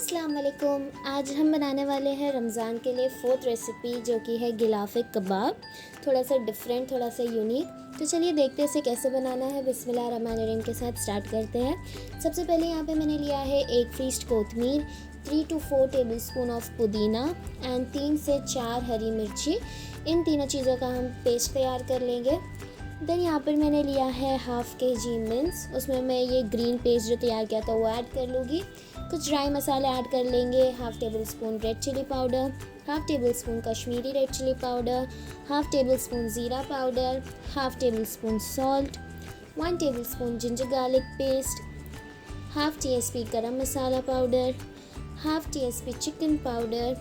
अस्सलाम वालेकुम। आज हम बनाने वाले हैं रमज़ान के लिए फोर्थ रेसिपी, जो कि है गिलाफ़े कबाब। थोड़ा सा डिफरेंट, थोड़ा सा यूनिक। तो चलिए देखते हैं इसे कैसे बनाना है। बिस्मिल्लाहिर्रहमानिर्रहीम के साथ स्टार्ट करते हैं। सबसे पहले यहाँ पे मैंने लिया है 1 पीस्ड कोतमीर, 3 to 4 टेबलस्पून ऑफ पुदीना एंड 3 से 4 हरी मिर्ची। इन तीनों चीज़ों का हम पेस्ट तैयार कर लेंगे। देन यहाँ पर मैंने लिया है हाफ़ kg मिन्स। उसमें मैं ये ग्रीन पेस्ट जो तैयार किया था वो ऐड कर लूँगी। कुछ ड्राई मसाले ऐड कर लेंगे। Half tablespoon red chili powder, half tablespoon Kashmiri red chili powder, half tablespoon ज़ीरा powder, half tablespoon salt, 1 tablespoon ginger garlic paste, half TSP garam masala powder, half TSP chicken powder,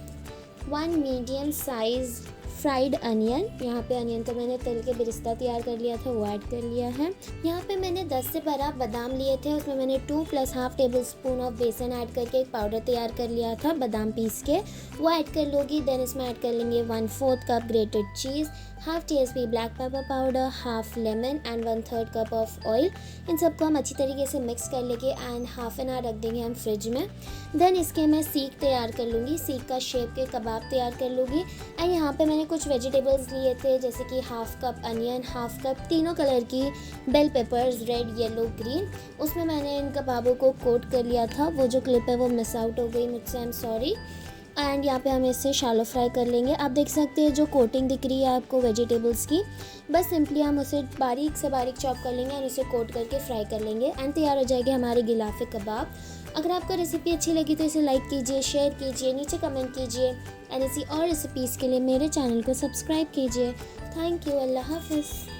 1 medium size fried onion. यहाँ पे onion तो मैंने तल के बिरिस्ता तैयार कर लिया था, वो ऐड कर लिया है। यहाँ पे मैंने 10 से 12 बादाम लिए थे। उसमें मैंने 2 + हाफ़ टेबल स्पून ऑफ बेसन ऐड करके एक पाउडर तैयार कर लिया था बादाम पीस के, वो ऐड कर लूँगी। देन इसमें ऐड कर लेंगे 1/4 cup grated cheese, half TSP black pepper powder, half lemon and 1/3 cup of oil. इन सबको हम अच्छी तरीके से मिक्स कर लेंगे एंड हाफ़ एन आवर रख देंगे हम फ्रिज में। देन इसके मैं सीख तैयार कर लूँगी, सीख का शेप के कबाब तैयार कर लूँगी। एंड यहाँ पे मैंने कुछ वेजिटेबल्स लिए थे, जैसे कि half cup onion, half cup तीनों कलर की bell peppers, red, yellow, green. उसमें मैंने इन कबाबों को कोट कर लिया था। वो जो क्लिप है वो मिस आउट हो गई मुझसे, आई एम सॉरी। एंड यहाँ पे हम इसे शैलो फ्राई कर लेंगे। आप देख सकते हैं जो कोटिंग दिख रही है आपको वेजिटेबल्स की, बस सिंपली हम उसे बारीक से बारीक चॉप कर लेंगे और उसे कोट करके फ्राई कर लेंगे एंड तैयार हो जाएगी हमारे गिलाफ़े कबाब। अगर आपको रेसिपी अच्छी लगी तो इसे लाइक कीजिए, शेयर कीजिए, नीचे कमेंट कीजिए एंड ऐसी और रेसिपीज़ के लिए मेरे चैनल को सब्सक्राइब कीजिए। Thank you. अल्लाह हाफ़िज़।